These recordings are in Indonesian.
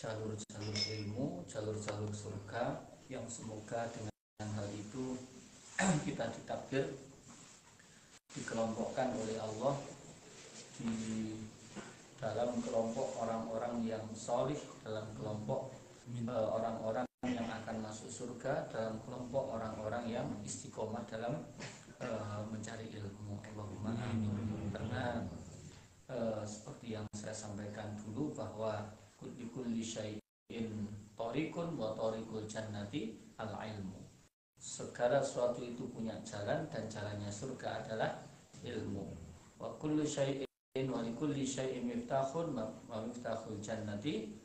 jalur-jalur ilmu, jalur-jalur surga, yang semoga dengan hal itu kita ditakdir dikelompokkan oleh Allah di dalam kelompok orang-orang yang solih, dalam kelompok orang-orang yang akan masuk surga, dalam kelompok orang-orang yang istiqomah dalam mencari ilmu. Allahumma amin. Karena seperti yang saya sampaikan dulu bahwa kulli syai'in thariqun wa thariqul jannati al-ilmu. Segala sesuatu itu punya jalan dan jalannya surga adalah ilmu. Wa kullu syai'in wa likulli syai'in miftahun wa miftahul jannati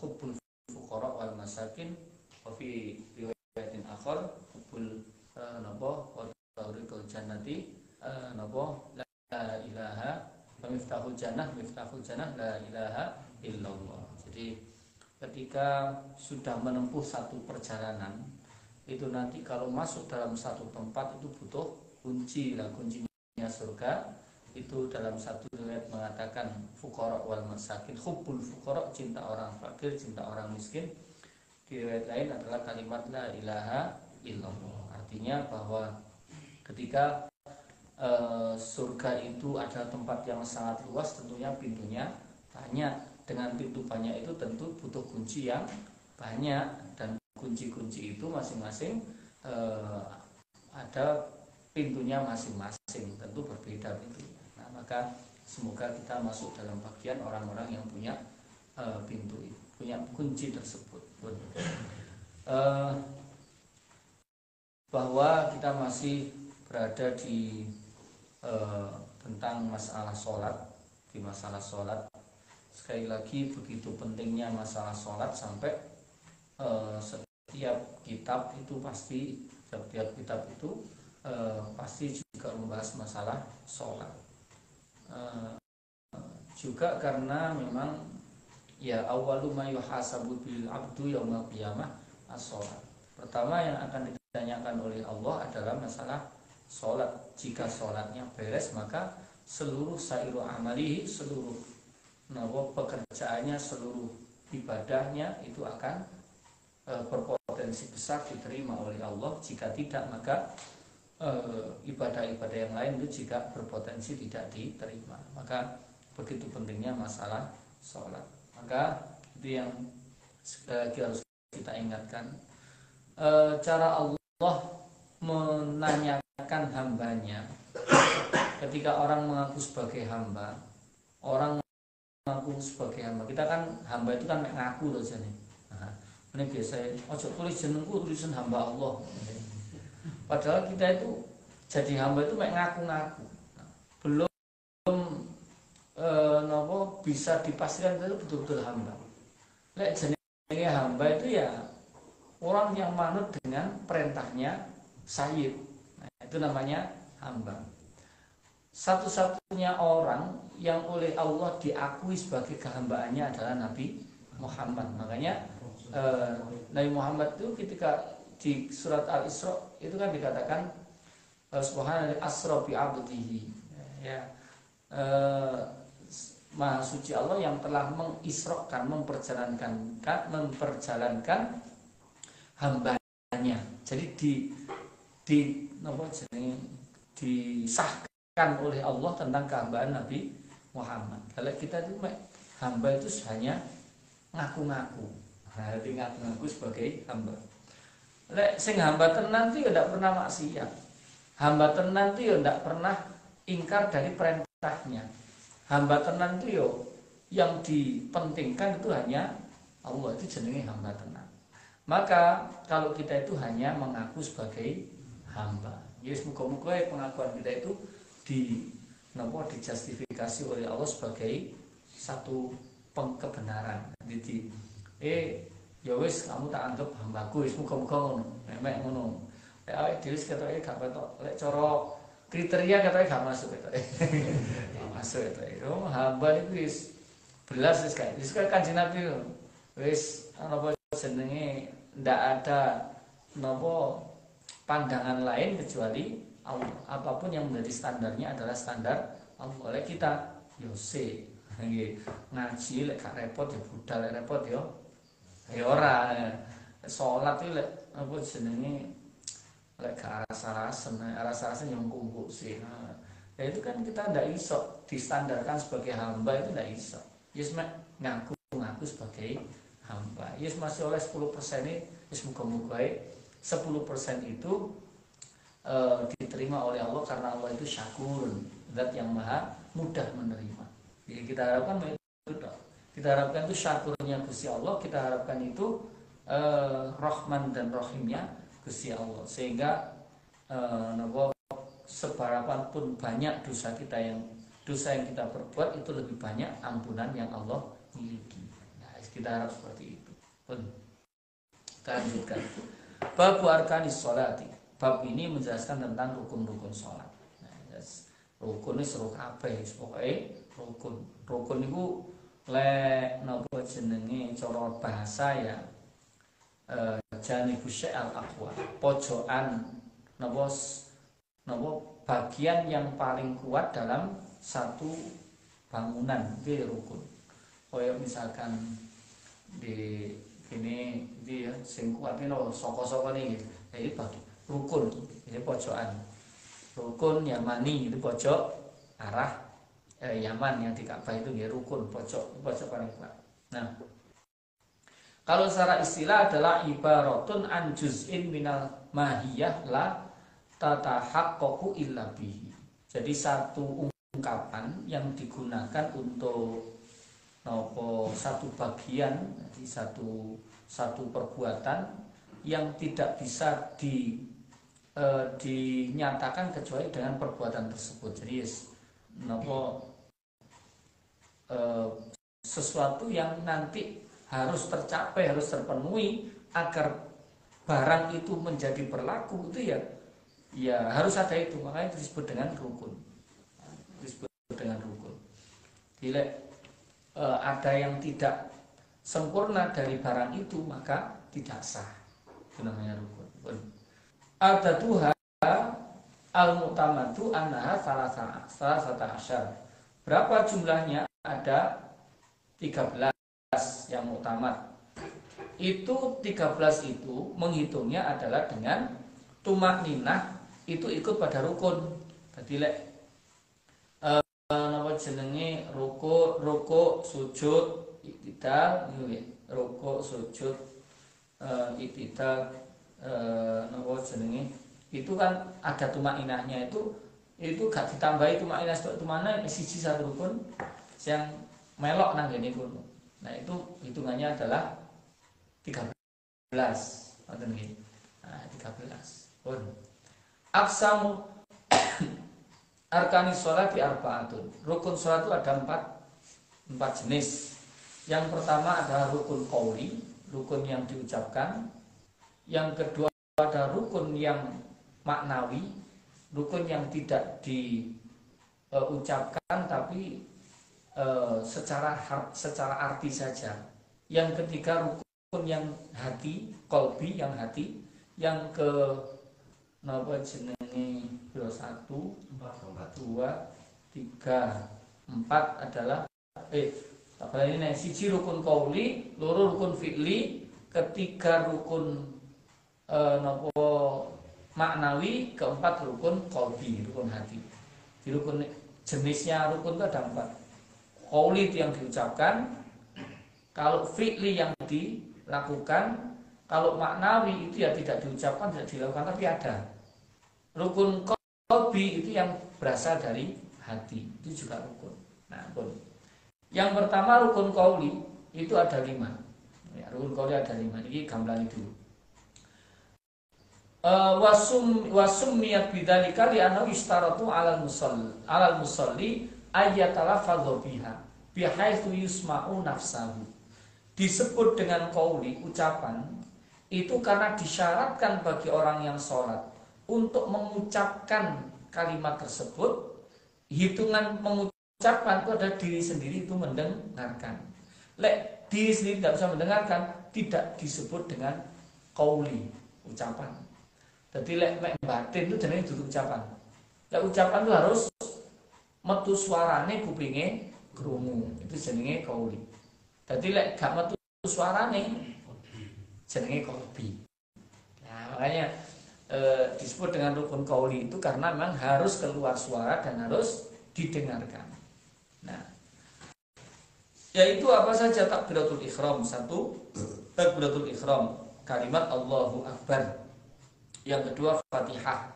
hubbul fuqara wal masakin wa fi riwayatin akhar hubbul wa thariqul jannati la ilaha wa miftahul jannah la ilaha illallah. Jadi ketika sudah menempuh satu perjalanan itu nanti kalau masuk dalam satu tempat itu butuh kunci. Lah kuncinya surga itu dalam satu riwayat mengatakan fuqara wal masakin, hubbul fuqara, cinta orang fakir, cinta orang miskin. Di riwayat lain adalah kalimat la ilaha illallah. Artinya bahwa ketika surga itu adalah tempat yang sangat luas, tentunya pintunya banyak. Dengan pintu banyak itu tentu butuh kunci yang banyak, dan kunci-kunci itu masing-masing ada pintunya masing-masing, tentu berbeda pintunya. Nah, maka semoga kita masuk dalam bagian orang-orang yang punya pintu, punya kunci tersebut. Bahwa kita masih berada di tentang masalah sholat. Di masalah sholat, sekali lagi begitu pentingnya masalah sholat sampai setiap kitab itu pasti juga membahas masalah sholat. Juga karena memang ya awwalu ma yuhasabu bil abdu yaumil qiyamah as-sholat. Pertama yang akan ditanyakan oleh Allah adalah masalah sholat. Jika sholatnya beres, maka seluruh sairu amalihi, seluruh pekerjaannya, seluruh ibadahnya itu akan berpotensi besar diterima oleh Allah. Jika tidak, maka ibadah-ibadah yang lain itu juga berpotensi tidak diterima. Maka begitu pentingnya masalah sholat. Maka itu yang harus kita ingatkan. Cara Allah menanyakan hambanya ketika orang mengaku sebagai hamba, orang mengaku sebagai hamba. Kita kan hamba itu kan ngaku loh jadi. Nah, ini biasa. Ojo tulis jenengku, tulisan hamba Allah. Padahal kita itu jadi hamba itu ngaku-ngaku. Belum bisa dipastikan itu betul-betul hamba. Lek jenenge hamba itu ya orang yang manut dengan perintahnya sayyid. Nah, itu namanya hamba. Satu-satunya orang yang oleh Allah diakui sebagai kehambaannya adalah Nabi Muhammad. Makanya Nabi Muhammad itu ketika di surat Al-Isra itu kan dikatakan subhanallah asra bi abdihi, ya, maha suci Allah yang telah mengisrokan, memperjalankan hambanya. Jadi disahkan oleh Allah tentang kehambaan Nabi Muhammad. Kalau kita itu hamba itu hanya ngaku-ngaku. Jadi ngaku-ngaku sebagai hamba. Lek sing hamba tenan itu tidak pernah maksiat. Hamba tenan itu tidak pernah ingkar dari perintahnya. Hamba tenan itu yang dipentingkan itu hanya Allah, itu jenenge hamba tenan. Maka kalau kita itu hanya mengaku sebagai hamba, ya muka-muka pengakuan kita itu dijustifikasi oleh Allah sebagai satu kebenaran. Jadi ya wis kamu tak anggap hambaku, wis muka-muka ngono, mek ngono. Awake dhewe ketoke gak petok, lek cara kriteria ketoke gak masuk ketoke. Masuk ketoke. Oh, hamba iku wis belas wis kae. Wis Kanjeng Nabi wis apa jenenge ndak ada napa pandangan lain kecuali Allah. Apapun yang menjadi standarnya adalah standar Allah. Oleh kita yose Nggih, ngaji lek gak repot ya budal, lek repot ya ora. Salat iki lek apa jenenge lek gak rasa-rasen yang kumpul sih. Ya itu kan kita ndak iso distandarkan sebagai hamba, itu ndak iso. Yes ngaku sebagai hamba. Yes masih oleh 10% ini, yes muga-muga 10% itu diterima oleh Allah karena Allah itu syakurun, zat yang maha mudah menerima. Jadi kita harapkan itu, kita harapkan itu syakurnya Gusti Allah, kita harapkan itu Rahman dan Rahimnya Gusti Allah, sehingga seberapapun pun banyak dosa yang kita perbuat itu lebih banyak ampunan yang Allah miliki. Nah, kita harap seperti itu. Pun kita lanjutkan. Bab arkanis sholati. Bab ini menjelaskan tentang rukun-rukun sholat. Nah, rukun ini seru kabeh, pokoknya rukun. Rukun itu lek napa jenenge cara bahasa ya janibus syai'al aqwa, pojokan napa bagian yang paling kuat dalam satu bangunan itu rukun. Kayak misalkan di ini ya sing kuat ini saka-saka niki. Jadi bagi rukun ini pojokan. Rukun Yamani itu pojok arah Yaman yang di Ka'bah itu ya rukun, pojok paling kuat. Nah, kalau secara istilah adalah ibaratun an juz'in minal mahiyah la tatahaqqaqu illa bihi. Jadi satu ungkapan yang digunakan untuk satu bagian, jadi satu perbuatan yang tidak bisa dinyatakan kecuali dengan perbuatan tersebut. Jadi sesuatu yang nanti harus tercapai, harus terpenuhi agar barang itu menjadi berlaku itu ya harus ada itu, makanya disebut dengan rukun. Bila ada yang tidak sempurna dari barang itu maka tidak sah, itu namanya rukun. Ada tuha al-mu'tamadu annaha salasata asyar. Berapa jumlahnya? Ada 13 yang muktamad. Itu 13 itu menghitungnya adalah dengan tumakninah itu ikut pada rukun. Jadi lek napa jenenge ruku sujud iktidal ruku sujud iktidal napa jenenge itu kan ada tumakninahnya, itu gak ditambahi tumakninah itu mana siji satu rukun yang melok nang ngene kono. Nah itu hitungannya adalah 13. Ngoten nggih. Nah 13. Pun. Aqsamu arkanis sholati arba'atun. Rukun sholat itu ada 4 jenis. Yang pertama adalah rukun qauli, rukun yang diucapkan. Yang kedua ada rukun yang maknawi, rukun yang tidak diucapkan tapi secara arti saja. Yang ketiga rukun yang hati, qalbi yang hati. Yang ke napa jenenge 1 2 3 4 adalah ini siji rukun qauli, loro rukun fi'li, ketiga rukun napa maknawi, keempat rukun qalbi, rukun hati. Di rukun jenisnya rukun itu ada 4. Qauli itu yang diucapkan, kalau fi'li yang dilakukan, kalau maknawi itu ya tidak diucapkan, tidak dilakukan tapi ada. Rukun qalbi itu yang berasal dari hati, itu juga rukun. Nah, pun. Yang pertama rukun qauli itu ada 5. Ya, rukun qauli ada 5. Ini gambaran itu. Wasumiyat bidzalika li'annahu istaratu 'alal musalli ayatalafadhu biha bihaitsu yusma'u nafsahu. Disebut dengan qauli, ucapan itu karena disyaratkan bagi orang yang sholat untuk mengucapkan kalimat tersebut. Hitungan mengucapkan itu adalah diri sendiri itu mendengarkan. Lek diri sendiri tidak bisa mendengarkan, tidak disebut dengan qauli, ucapan. Jadi lek batin itu jenenge dudu ucapan. Lek ucapan itu harus metu suarane kupinge krungu, itu jenenge qauli. Dadi lek gak metu suarane jenenge qalbi. Nah, makanya disebut dengan rukun qauli itu karena memang harus keluar suara dan harus didengarkan. Nah, yaitu apa saja takbiratul ihram. Satu, takbiratul ihram, kalimat Allahu Akbar. Yang kedua, Fatihah.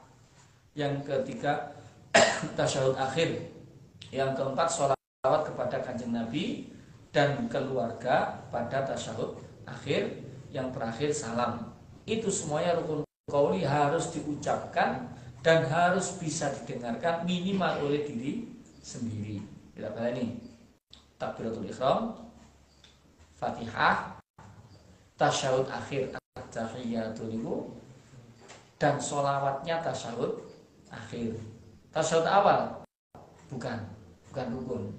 Yang ketiga, tasyahud akhir. Yang keempat, sholawat kepada kanjeng Nabi dan keluarga pada tasyahud akhir. Yang terakhir, salam. Itu semuanya rukun qauli harus diucapkan dan harus bisa didengarkan minimal oleh diri sendiri. Tidak boleh ini. Takbiratul ihram, Fatihah, tasyahud akhir at-tahiyatul lillahi, dan sholawatnya tasyahud akhir. Tasyahud awal bukan rukun.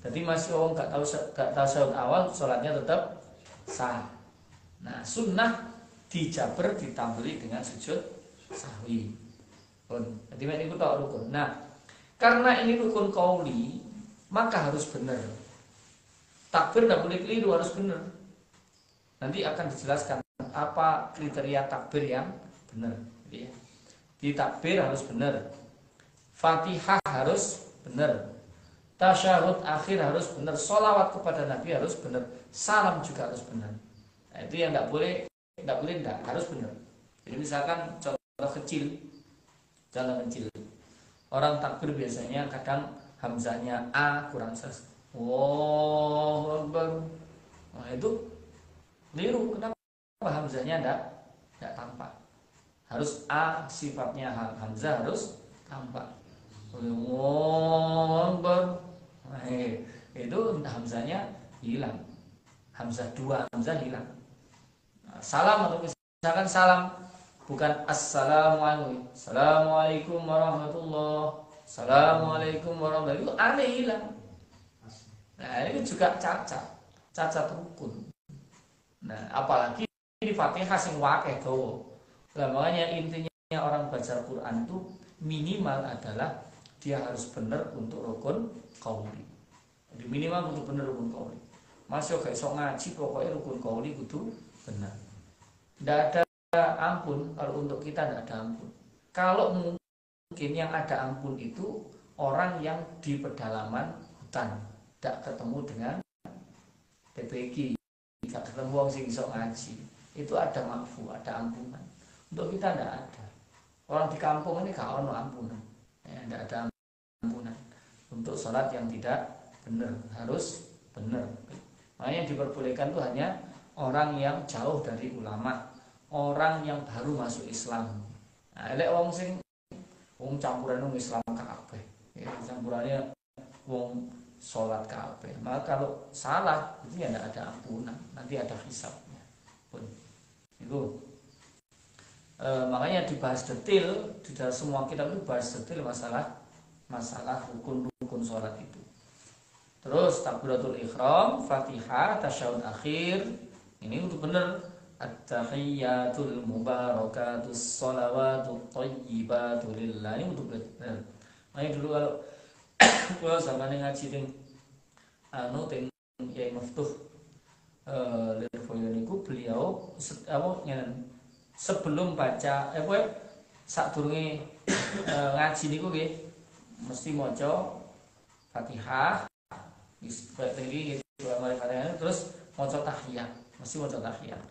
Jadi masih orang gak tahu tasyahud awal, sholatnya tetap sah. Nah, sunnah dijaber ditambali dengan sujud sahwi. Jadi ini tahu rukun. Nah, karena ini rukun qauli, maka harus benar. Takbir tidak boleh keliru, harus benar. Nanti akan dijelaskan apa kriteria takbir yang benar. Di takbir harus benar, Fatihah harus benar, tasyahud akhir harus benar, sholawat kepada Nabi harus benar, salam juga harus benar. Nah, itu yang tidak boleh harus benar. Jadi misalkan contoh kecil, orang takbir biasanya kadang hamzahnya A kurang ses. Wow, baru. Nah, itu keliru. Kenapa hamzahnya tidak tampak? Harus A, sifatnya hamzah harus tampak. Wow, baru. Nah, itu hamzahnya hilang. Hamzah 2 hamzah hilang. Nah, salam atau misalkan salam bukan assalamualaikum warahmatullahi, assalamualaikum warahmatullahi, itu aneh hilang. Nah, ini juga cacat rukun. Nah, apalagi di Fatihah sing wakeh dawa. Nah, makanya intinya orang baca Quran itu minimal adalah dia harus benar untuk rukun qauli. Jadi minimal untuk benar rukun qauli. Masih gak iso ngaji pokoknya rukun qauli kudu benar. Tidak ada ampun, kalau untuk kita tidak ada ampun. Kalau mungkin yang ada ampun itu orang yang di pedalaman hutan, tidak ketemu dengan PPG, tidak ketemu orang sing iso ngaji, itu ada makfu, ada ampunan. Untuk kita tidak ada. Orang di kampung ini gak ono ampunan, tidak ada ampunan. Untuk sholat yang tidak benar harus benar. Makanya diperbolehkan itu hanya orang yang jauh dari ulama, orang yang baru masuk Islam. Nah, elek wong sing wong campuran wong Islam kabeh. Ya, campurannya wong sholat kabeh. Maka kalau salah itu ya tidak ada ampunan, nanti ada hisabnya. Pun itu makanya dibahas detail di dalam semua kitab itu bahas detail masalah rukun sholat itu. Terus takbiratul ihram, Fatihah, tasyahud akhir, ini untuk benar. At-tahiyyatul mubarakatus sholawatut thayyibatu lillah, ini untuk benar. Makanya dulu kalau zaman ngaji ting Yai Muftuh Lirboyo niku beliau sebelum baca sadurunge ngaji niku nggih mesti maca Fatihah wis tinggi gitu Fatihah terus maca tahiyat, mesti maca tahiyat.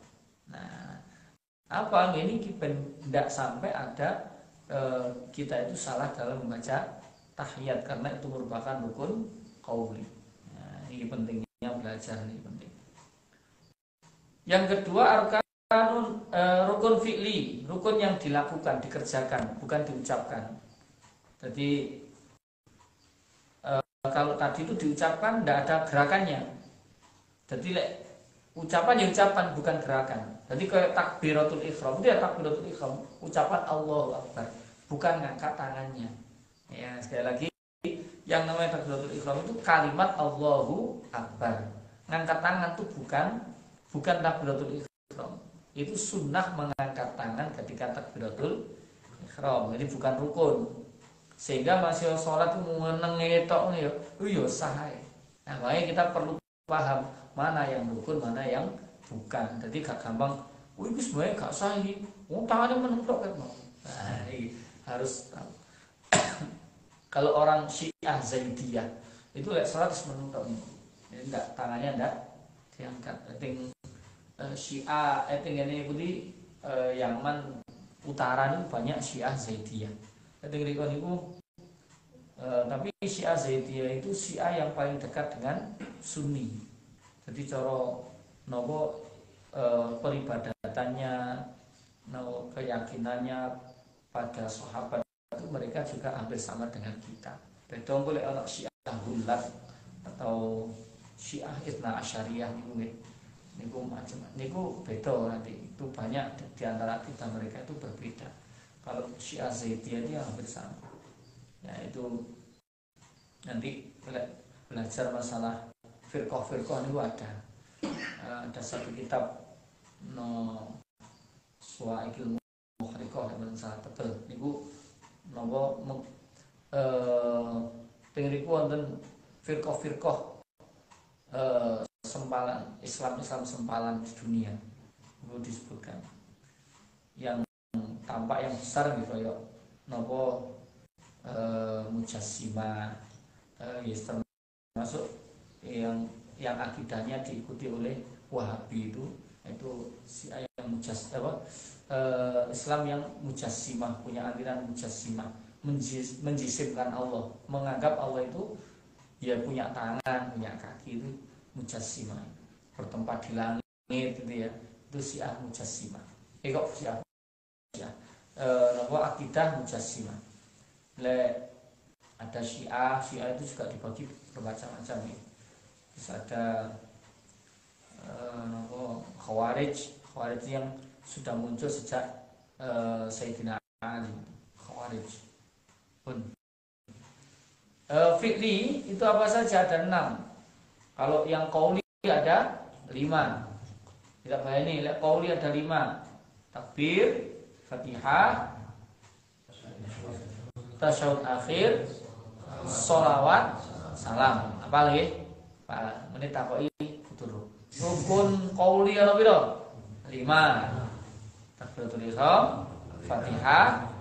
Nah, apa ini tidak sampai ada kita itu salah dalam membaca tahiyat karena itu merupakan rukun qauli. Nah, ini pentingnya belajar, ini penting. Yang kedua rukun fi'li, rukun yang dilakukan, dikerjakan, bukan diucapkan. Jadi kalau tadi itu diucapkan tidak ada gerakannya. Jadi ucapan ya ucapan bukan gerakan. Jadi kayak takbiratul ihram, itu ya takbiratul ihram, ucapan Allahu Akbar, bukan ngangkat tangannya. Ya, sekali lagi yang namanya takbiratul ihram itu kalimat Allahu Akbar. Ngangkat tangan itu bukan takbiratul ihram. Itu sunnah mengangkat tangan ketika takbiratul ihram. Jadi bukan rukun. Sehingga masih sholat itu meneng ngetok nih ya sah. Nah, makanya kita perlu paham mana yang rukun, mana yang bukan. Jadi gak gampang, itu sebenarnya gak sah ini, tangannya menentuk kan. Nah, ini harus tahu. Kalau orang Syiah Zaidiyah itu lihat 100 menentuk ini, enggak, tangannya enggak diangkat. Syiah ini ikuti Yaman utara itu banyak Syiah Zaidiyah. Tapi Syiah Zaidiyah itu Syiah yang paling dekat dengan Sunni. Jadi cara nopo peribadatannya, keyakinannya pada sahabat itu mereka juga hampir sama dengan kita. Beda boleh orang Syiah Hulat atau Syiah Itsna Asyariyah niku macam-macam. Niku beda nanti. Itu banyak di antara kita, mereka itu berbeda. Kalau Syiah Zaidiyah dia hampir sama. Ya itu nanti belajar masalah firqah itu ada satu kitab Suwaikil Muhriqah yang salah tebel niku nopo tengriku wonten firqah sempalan Islam sempalan di dunia itu disebutkan yang tampak yang besar gitu ya nopo Mujassimah termasuk yang akidahnya diikuti oleh Wahabi itu si yang Islam yang Mujassimah, punya aliran Mujassimah, menjisimkan Allah, menganggap Allah itu ya punya tangan, punya kaki, itu Mujassimah, bertempat di langit gitu ya, itu Syiah Mujassimah. Kok Syiah akidah Mujassimah. Ada Syiah itu juga dibagi bermacam-macam ya. Terus ada Khawarij yang sudah muncul sejak Sayyidina Ali. Khawarij pun fi'li itu apa saja ada 6. Kalau yang qauli ada 5. Tidak banyak ini, qauli ada 5. Takbir, Fatihah, tasyahud akhir, sholawat, salam. Apa lagi? Pak menit takoki kudu. Rukun qauli ana pira? 5. Takbiratul ihram, Fatihah,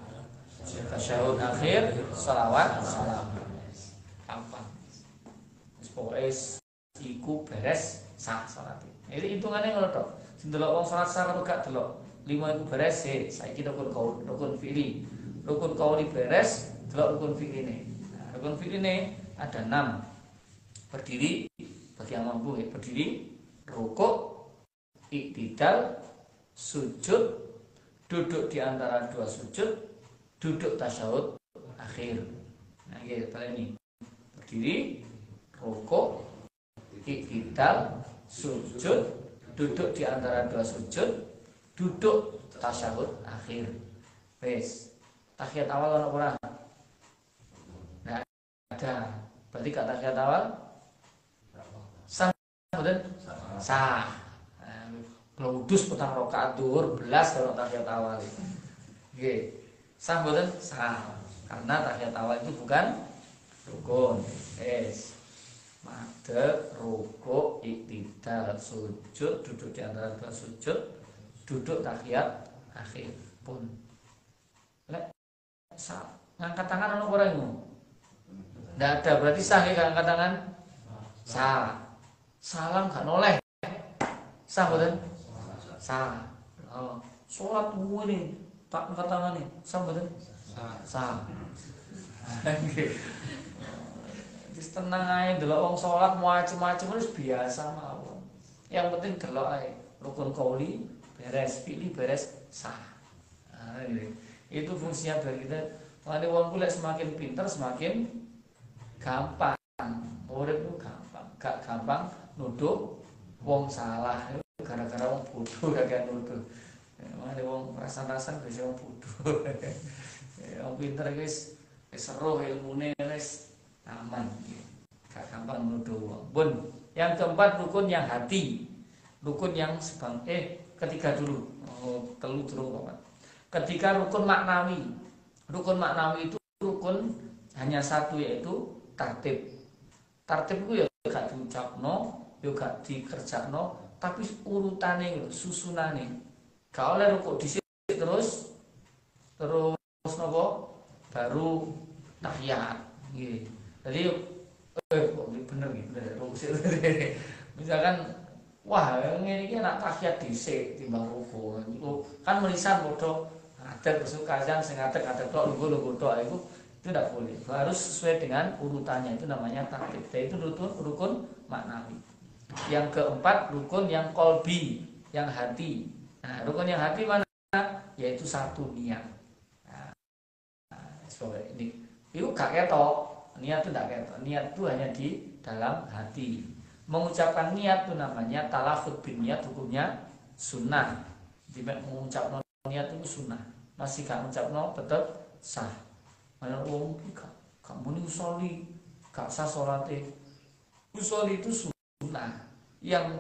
tasyahud akhir, sholawat, salam. Gampang. Pokoke iku beres sah salat. Jadi hitungannya ngono tok. Sing delok wong salat sah karo gak delok. 5 iku beres saiki rukun fi'li. Rukun qauli beres, delok rukun fi'line. Nah, rukun fi'line ada 6. Berdiri bagi yang mampu ya, berdiri, rukuk, iktidal, sujud, duduk di antara 2 sujud, duduk tasyahud akhir. Nah, gitu ini. Berdiri, rukuk, iktidal, sujud, duduk di antara 2 sujud, duduk tasyahud akhir. Wes. Tahiyat awal ana ora? Nah, ada. Berarti kata tahiyat awal sah, betul? Sah. Gludus petang rakaat zuhur belas kalau tahiyat awal. Nggih. Sah betul? Sah. Karena tahiyat awal itu bukan rukun. Wes. Madhep, rukuk, iktidal, sujud, duduk di antara 2 sujud, duduk tahiyat akhir pun. Ngangkat tangan ono ora iku? Ndak ada, berarti sah ya ngangkat tangan? Sah. Salam gak noleh. Sah mboten? Sah. Oh, salat ngene tak angkat tangan nih. Sah mboten? Sah. Nggih. Wis tenang ae delok wong salat macem-macem wis biasa mawon. Yang penting delok ae rukun qauli beres, fi'li beres, sah. Nah, itu fungsinya biar kita mengenai wong kuliah semakin pintar semakin gampang. Urip itu gampang, gak gampang nuduh wong salah. Gara-gara wong bodoh gak nuduh. Mengenai wong rasan-rasan bisa wong bodoh. Wong pintar guys, seru ilmune wis aman. Gak gampang nuduh wong. Bun, yang keempat rukun yang hati. Rukun yang ketiga dulu. Telu durung kok. Ketika rukun maknawi itu rukun hanya satu, yaitu tartib. Tartib itu ya gak diucapno, yo gak dikerjakno, tapi urutane susunane. Gak oleh rukuk dhisik terus napa? Baru tahiyat. Nggih. Jadi kok bener nggih, bener rukuk. Misalkan wah ngene iki nak tahiyat dhisik timbang rukuk. Iku kan menisan padha adat kesukaan sing adat tok lungguh tok itu tidak boleh. Harus sesuai dengan urutannya, itu namanya tartib. Itu rukun maknawi. Yang keempat rukun yang kolbi, yang hati. Nah, rukun yang hati mana? Yaitu satu niat. Nah, ini itu gak ketok. Niat itu tidak ketok. Niat itu hanya di dalam hati. Mengucapkan niat itu namanya talafut bin niat, hukumnya sunnah. Jadi mengucapkan niat itu sunnah. Masih gak mengucapkan tetap sah. Mana wong gak muni usolli, gak sah salate. Usolli itu sunnah. Yang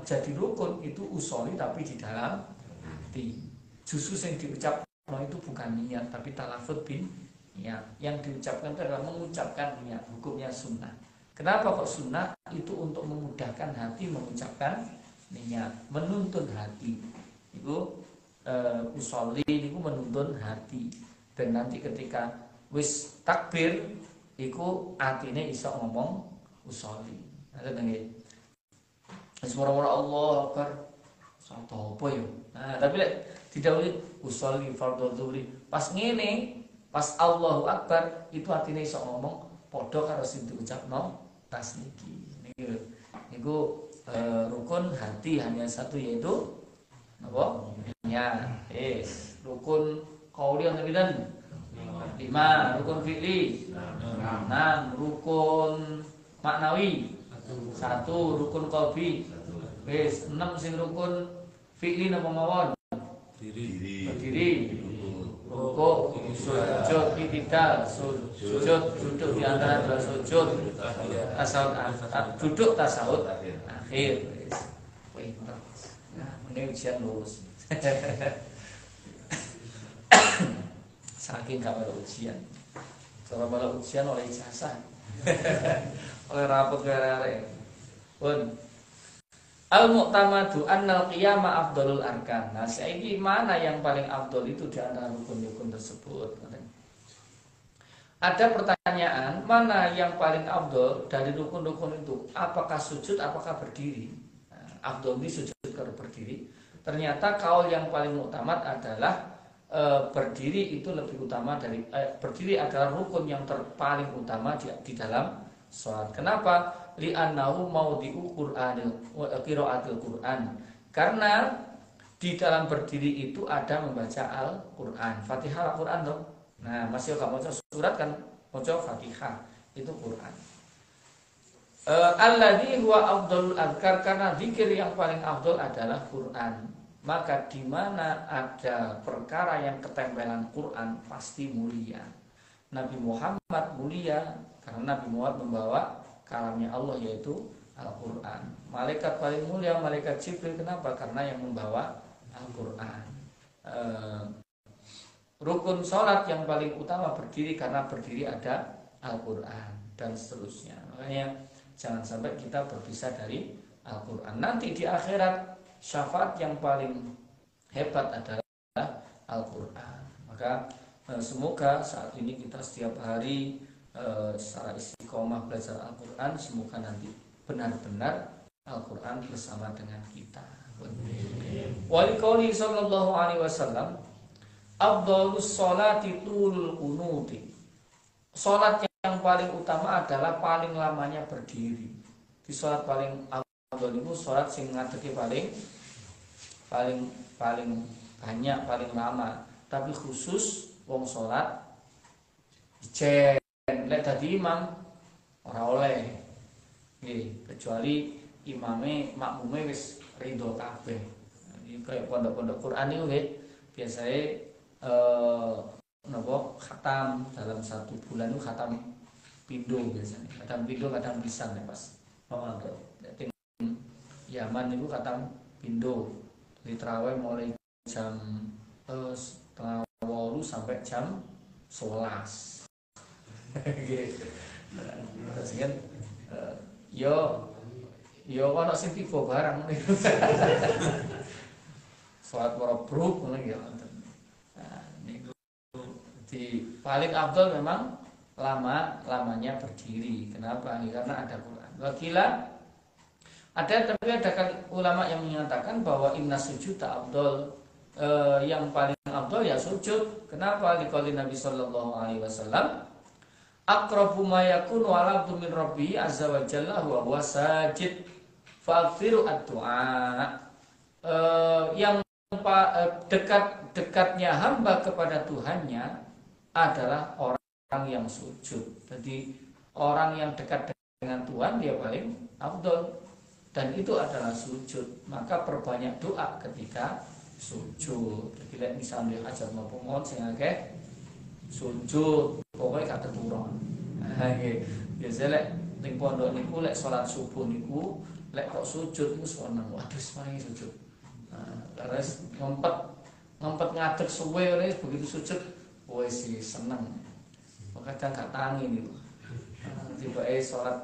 jadi rukun itu usolli tapi di dalam hati. Justru yang diucapkan itu bukan niat tapi talafut bin niat. Yang diucapkan itu adalah mengucapkan niat, hukumnya sunnah. Kenapa kok sunnah? Itu untuk memudahkan hati mengucapkan niat, menuntun hati. Itu usolli itu menuntun hati. Dan nanti ketika wis takbir iku atine iso ngomong usolli. Ngoten nggih. Wis ora Allah akbar. Satu apa ya? Nah, tapi lek didhawuhi usolli fardhu dzuhri, pas ngene, pas Allahu akbar itu atine iso ngomong padha karo sing diucapno tas niki. Niku rukun hati hanya satu, yaitu apa? Ya, rukun qauli yang kemudian 5, rukun fi'li 6, rukun maknawi 1, rukun qalbi wis 6 sing rukun fi'li napa mawon? Berdiri, rukuk, sujud, i'tidal, sujud, duduk di antara dua sujud, tasawuf, duduk tasawuf akhir. Nah, ini ujian lulus. Saking gak ada ujian. Cara malah ujian oleh ijazah. Oleh rapot kare-kare. Pun al-mu'tamadu annal qiyama afdalul arkan. Nah, saiki mana yang paling afdal itu di antara rukun-rukun tersebut? Ada pertanyaan, mana yang paling afdal dari rukun-rukun itu? Apakah sujud, apakah berdiri? Nah, afdal ini sujud atau berdiri? Ternyata kaul yang paling utama adalah berdiri itu lebih utama dari berdiri adalah rukun yang paling utama di dalam sholat. Kenapa? Li'annahu maudhi'u qiraatil Qur'an. Karena di dalam berdiri itu ada membaca Al-Qur'an. Fatihah Al-Qur'an dong. Nah, masih enggak baca surat kan, baca Fatihah. Itu Qur'an. Alladzi huwa afdalul azkar, karena zikir yang paling afdal adalah Qur'an. Maka di mana ada perkara yang ketempelan Quran pasti mulia. Nabi Muhammad mulia karena Nabi Muhammad membawa kalamnya Allah, yaitu Al-Quran. Malaikat paling mulia malaikat Jibril. Kenapa? Karena yang membawa Al-Quran. Rukun sholat yang paling utama berdiri karena berdiri ada Al-Quran, dan seterusnya. Makanya jangan sampai kita berpisah dari Al-Quran. Nanti di akhirat syafaat yang paling hebat adalah Al-Quran. Maka semoga saat ini kita setiap hari secara istiqomah belajar Al-Quran. Semoga nanti benar-benar Al-Quran bersama dengan kita. Waliqauli sallallahu alaihi wasallam, afdhalus sholati tulul qunuti. Salat yang paling utama adalah paling lamanya berdiri. Di salat paling afdhal itu salat sing ngadegi paling banyak, paling lama. Tapi khusus wong salat ijen lek dadi imam ora oleh. Nggih, kecuali imame makmume wis ridho kabeh. Iki kaya pondok-pondok Quran niku nggih, biasane khatam dalam 1 bulan itu khatam pindho biasanya. Khatam pindho, khatam pisan ya pas. Ting Yaman itu khatam pindho. Di tarawih mulai jam 7:30 sampai jam 11. Gitu. Terus kan yo ana sing tiba barang niku. Salat marabruk ngono ya. Nah, niku di paling afdal memang lamanya berdiri. Kenapa? Karena ada Quran. Wakila tapi ada ulama yang menyatakan bahwa inna sujud afdal, yang paling afdal ya sujud. Kenapa? Liqauli Nabi sallallahu alaihi wasallam, aqrabu ma yakunu al-'abdu min rabbihi azza wa jalla huwa sajid fa'kthiru ad-du'a. Yang dekatnya hamba kepada Tuhannya adalah orang yang sujud. Jadi orang yang dekat dengan Tuhan dia paling afdal, dan itu adalah sujud. Maka perbanyak doa ketika sujud. Jadi misalnya hajat maupun mohon sing akeh sujud, pokoknya kata turun. Biasa lek ning pondok niku lek salat subuh niku lek kok sujud niku seneng. Waduh semuanya sujud. Karena ngempet ngadeg suwe oleh begitu sujud, wis seneng. Kadang gak tangi niku. Tiba-tiba salat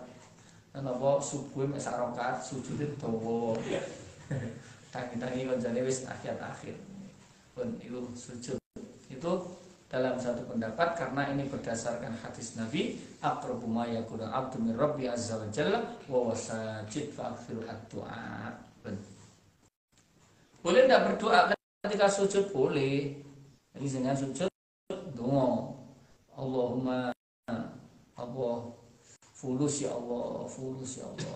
napa subuh mek sak rakaat sujude dawa. Tangi-tangi konjane wis akhir-akhir. Pun itu sujud. Itu dalam satu pendapat karena ini berdasarkan hadis Nabi, aqrabu ma yakunu 'abdu min rabbi azza wa jalla wa wasajid fa'kthiru ad-du'a. Boleh tidak berdoa ketika sujud? Boleh. Jadi dengan sujud donga, Allahumma Allah fulus ya Allah, fulus ya Allah.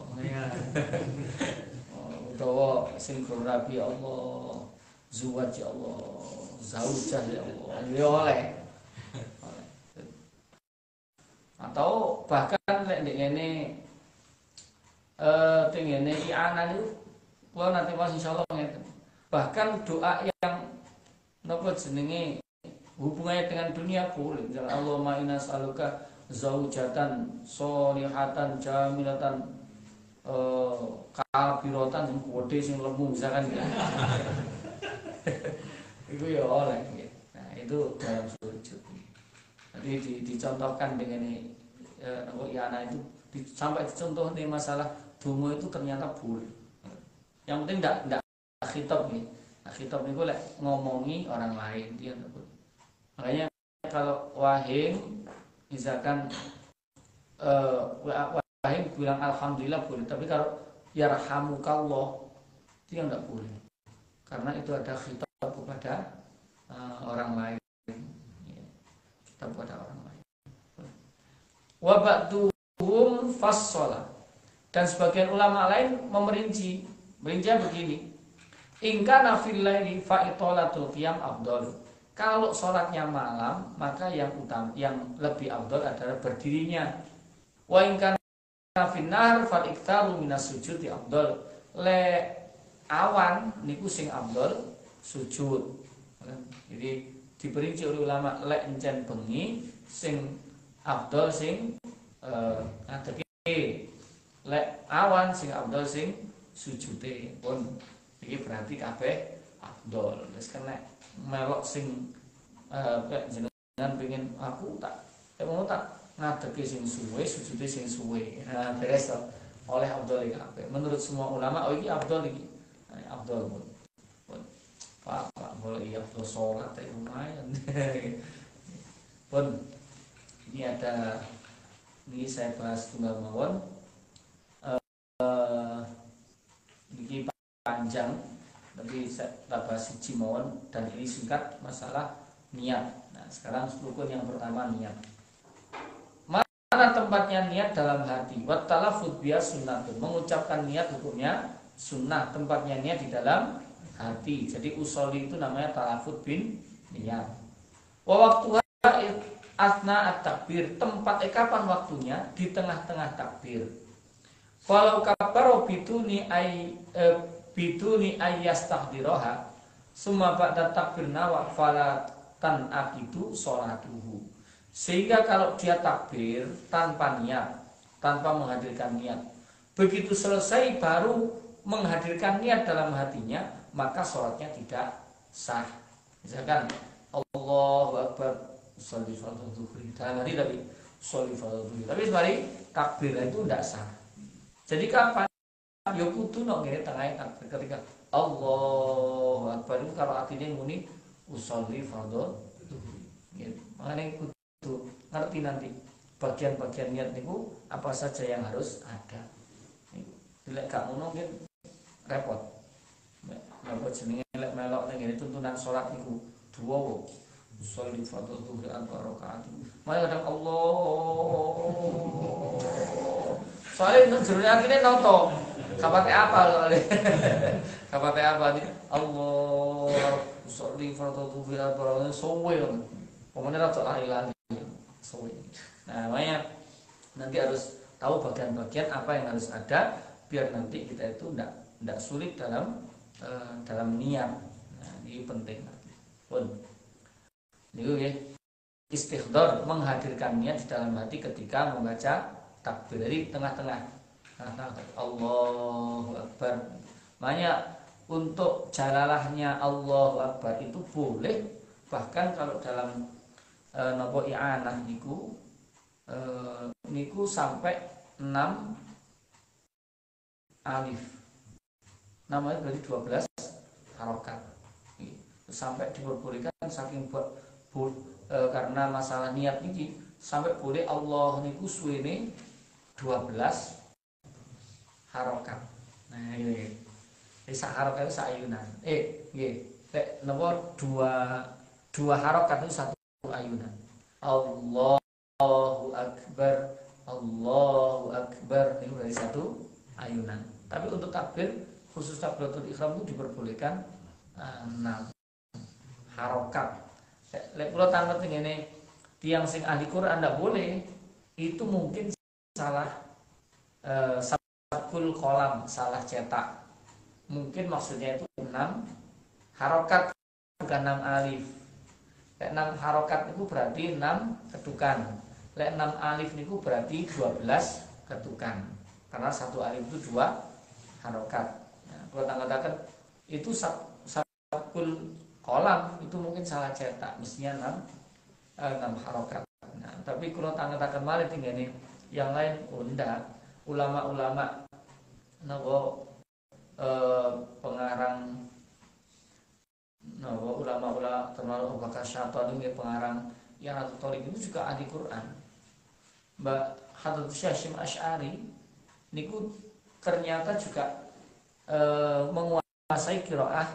Utawa sing rabi Allah, zuwaj ya Allah, zaujah ya Allah. Ya oleh. Atau bahkan lek ngene tengene i'anah niku kula nanti Mas insyaallah ngeten. Bahkan doa yang napa jenenge hubungannya dengan dunia boleh. Misalnya Allahumma inna nas'aluka zaujatan sholihatan jamilatan kabiratan sing gede sing lemu misalkan gitu. Itu ya oleh gitu. Nah, itu dalam sujud. Jadi dicontohkan dengan yana itu sampai dicontoh nih masalah donga itu ternyata boleh. Yang penting enggak khitab nih. Nah, khitab niku lek ngomongi orang lain dia enggak boleh. Makanya kalau wahing misalkan wahing bilang alhamdulillah boleh, tapi kalau yarhamukallah itu enggak boleh. Karena itu ada khitab kepada orang lain. Khitab kepada orang lain. Wa ba'duhum fassala. Dan sebagian ulama lain merinci begini. In kana fil laili fa italatul qiyam afdal. Kalau sholatnya malam, maka yang lebih afdal adalah berdirinya. Wa in kana fil nahar fa iktsaru minas sujudi afdal. Le awan niku sing afdal sujud. Jadi diperinci oleh ulama lek encen bengi sing afdal sing ngadege. Lek awan sing afdal sing sujude. Pun iki berarti kabeh afdal. Wis kena melok sing jenengan pengen aku tak mau tak ngadege sing suwe, sujude sing suwe. Nah, beres to. Oleh afdal iki kabeh. Menurut semua ulama iki afdal iki. Afdal pun. Pak boleh iya afdal salat ya lumayan. Pun ini saya bahas tunggal mawon. Ini panjang, tapi saya bahas siji mawon dan ini singkat masalah niat. Nah, sekarang rukun yang pertama niat. Mana tempatnya niat dalam hati? Wat talaffuz biha sunnatun. Mengucapkan niat hukumnya sunnah. Tempatnya niat di dalam hati. Jadi usoli itu namanya talaffuz bin niat. Wa waqtuha asna at-takbir. Tempat kapan waktunya? Di tengah-tengah takbir. Kalau kabbaro biduni ayyastahdiroha summa ba'da takbir nawa falatan akidu sholatuhu. Sehingga kalau dia takbir tanpa niat, tanpa menghadirkan niat, begitu selesai baru menghadirkan niat dalam hatinya, maka sholatnya tidak sah. Misalkan Allahu Akbar sholli fardhu dalam hati tapi sholli fardhu, tapi sekali takbir itu tidak sah. Jadi kapan? Yo kudu nok ngene tengah ketika Allahu Akbar itu kalau artinya muni usolli fardhu. Gitu. Makanya kudu ngerti nanti bagian-bagian niat niku apa saja yang harus ada. Lek gak ngono nggih repot. Repot jenenge lek melok ning ngene tuntunan salat niku duwowo. Sholli fardhu dhuhri arba rakaat. Maya kadang Allah. Soalnya itu jero atine noto. Kapate apa soalnya? Kapate apa nih? Allah. Sholli fardhu dhuhri arba rakaat sowe. Pokoknya rada lali-lali. Sowe. Nah, makanya nanti harus tahu bagian-bagian apa yang harus ada biar nanti kita itu tidak sulit dalam niat. Nah, ini penting. Pun itu ya istighdar, menghadirkan niat di dalam hati ketika membaca takbir dari tengah-tengah. Allahu Akbar. Makanya untuk jalalahnya Allahu Akbar itu boleh, bahkan kalau dalam nopo i'anah niku sampai 6 alif. Namanya berarti 12 harokat. Sampai diperbolehkan saking karena masalah niat ini sampai boleh Allah niku suwene 12 harokat. Nah, ini sak harokat itu sayunan. Nggih. Lek napa dua harokat itu satu ayunan. Allahu Akbar, Allahu Akbar itu dari satu ayunan. Tapi untuk takbir khusus takbiratul ihram itu diperbolehkan 6 harokat. Lek kula tanget ngene tiang sing ahli Quran ndak boleh, itu mungkin salah sabkul kolam, salah cetak. Mungkin maksudnya itu 6 harokat bukan 6 alif. Lek 6 harokat itu berarti 6 ketukan. Lek 6 alif niku berarti 12 ketukan. Karena satu alif itu 2 harokat. Nah, kalau tangkatakan itu sabkul kolam itu mungkin salah cetak, mestinya 6 harokat. Nah, tapi kalau tangkatakan malah tinggal ini yang lain unda ulama-ulama pengarang ulama-ulama termasuk Abu Bakar Syatani pengarang yang Torik itu juga ahli Quran. Mbak Hadratus Syahsyim Asy'ari niku ternyata juga menguasai qiraah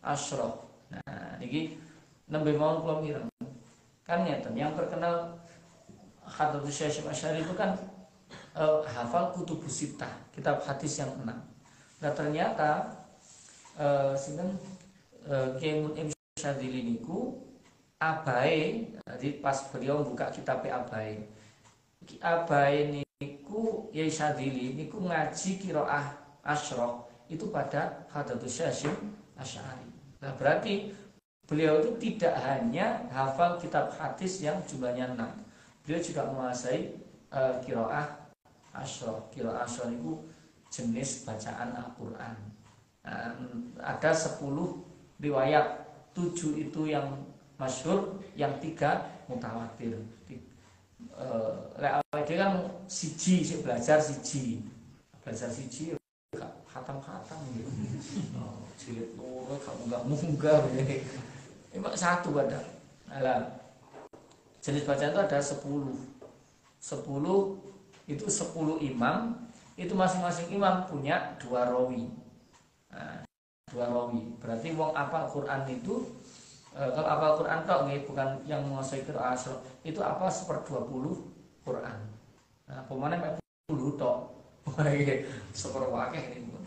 asyroh. Nah, niki nembe mawon kula mireng. Kan nyata yang terkenal Hadratus Syahsyim Asy'ari itu kan hafal kutubus sittah, kitab hadis yang 6. Nah, ternyata sinten Kiai Mun'im Syadzili niku abae, jadi pas beliau buka kitab abae niku Kiai Syadzili niku ngaji qiraah asyroh itu pada Hadratus Syahsyim Asy'ari. Nah, berarti beliau itu tidak hanya hafal kitab hadis yang jumlahnya 6. Beliau juga menguasai qiraah asyroh. Qiraah asyroh itu jenis bacaan Al-Qur'an. Nah, ada 10 riwayat, 7 itu yang masyhur, yang 3 mutawatir. Lek awake kan siji sik belajar siji khatam-khatam gitu. Jilid loro gak munggah begini. Ini satu ada. Nah, jenis bacaan itu ada 10. 10 itu 10 imam, itu masing-masing imam punya 2 rawi. Nah, 2 rawi. Berarti wong apal Quran itu kalau apal Quran tok nggih, bukan yang menguasai qiraah asyroh, itu apa 1/20 Quran. Nah, pemane mek 10 tok. Nggih, seperwakeh niku.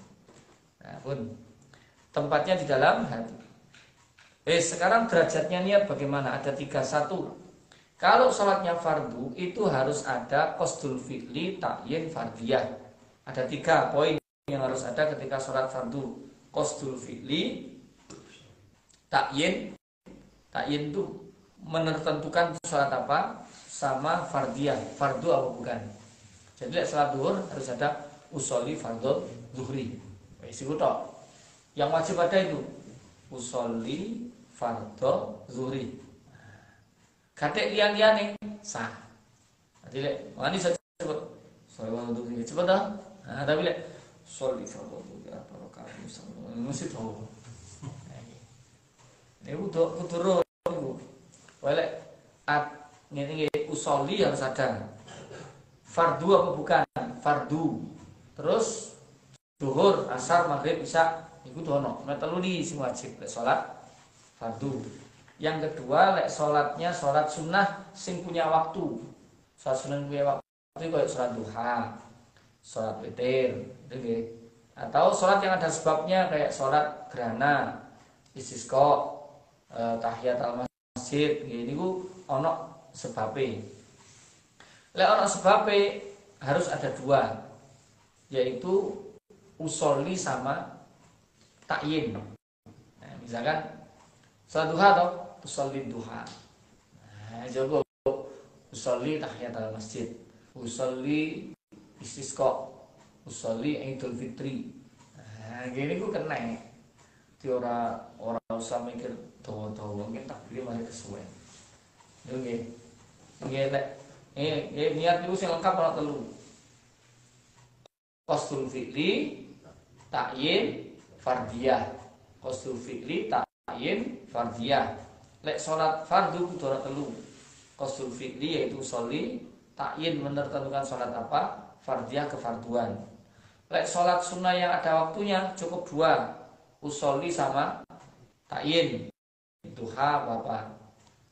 Nah, pun tempatnya di dalam hati. Sekarang derajatnya niat bagaimana? Ada 3. 1. Kalau sholatnya fardu itu harus ada qasdul fi'li, ta'yin, fardiyah. Ada 3 poin yang harus ada ketika sholat fardu. Qasdul fi'li, ta'yin itu menentukan sholat apa, sama fardiyah, fardu apa bukan. Jadi sholat zuhur harus ada usolli fardhu zuhri. Yang wajib ada itu usolli fardhu zuhri. Kadek lian-liane sah. Jadi lek wani sebut sholat fardhu zuhri cepet dah. Nah, tapi lek sholli fardhu ya barokah mesti tahu. Ini kudu ro iku. Lek ngene iki usolli harus ada. Fardu apa bukan? Fardu. Terus zuhur, asar, maghrib, isya iku dono. Nek telu di sing wajib lek salat fardu. Yang kedua lek salatnya salat sunnah sing punya waktu. Salat sunnah punya waktu kayak salat duha, salat witir, gitu. Atau salat yang ada sebabnya kayak salat gerhana, istisqa, tahiyat al-masjid, gini ku ono sebabe. Lek ono sebabe harus ada dua, yaitu usolli sama takyin. Nah, misalkan salat duha atau usolli duha. Nah, coba usolli tahiyat al-masjid, usolli istisqa, usolli idul fitri. Nah, gini ku kena. Di ora usah mikir dawa-dawa, mungkin takbir mari kesuwen. Nggih. Nggih lek niat niku sing lengkap ana telu. Qasdul fi'li, ta'yin, fardhiyah. Qasdul fi'li, ta'yin, fardhiyah. Lek salat fardu kudu ana telu. Qasdul fi'li yaitu sholli, ta'yin menentukan salat apa, fardhiyah kefarduan. Lek salat sunnah yang ada waktunya cukup dua. Usolli sama takyin, duha apa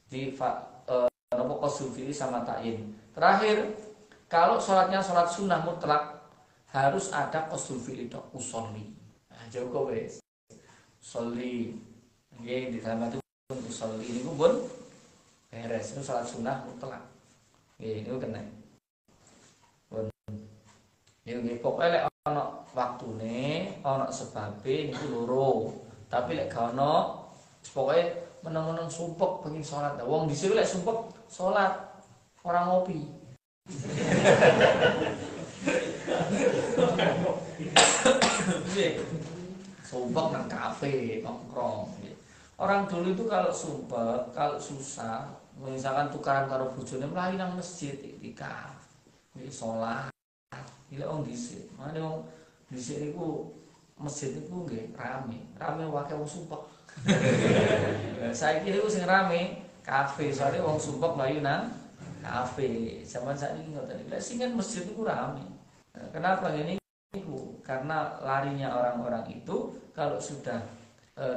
di qasdul fi'li sama takyin. Terakhir, kalau sholatnya sholat sunnah mutlak harus ada qasdul fi'li tok usolli. Nah, jauh wes usolli nggih di dalam itu usolli niku pun beres itu sholat sunnah mutlak. Nggih niku kena. Pun nggih pokoke lek ana waktune, ana sebabe niku loro. Tapi lek gak ana pokoke meneng-meneng sumpek pengen salat. Wong dhisik lek sumpek salat ora ngopi. Sumpek nang kafe, nongkrong. Orang dulu itu kalau sumpek, kalau susah, misalkan tukaran karo bojone mlayu nang masjid iktikaf. Iki salat. Gila wong dhisik. Mane wong dhisik niku masjid niku nggih rame wae wong sumpek. Saiki niku sing rame kafe, soalnya wong sumpek mlayu nang kafe. Zaman saiki ngoten. Lah sing kan masjid niku rame. Kenapa ini? Karena larinya orang-orang itu kalau sudah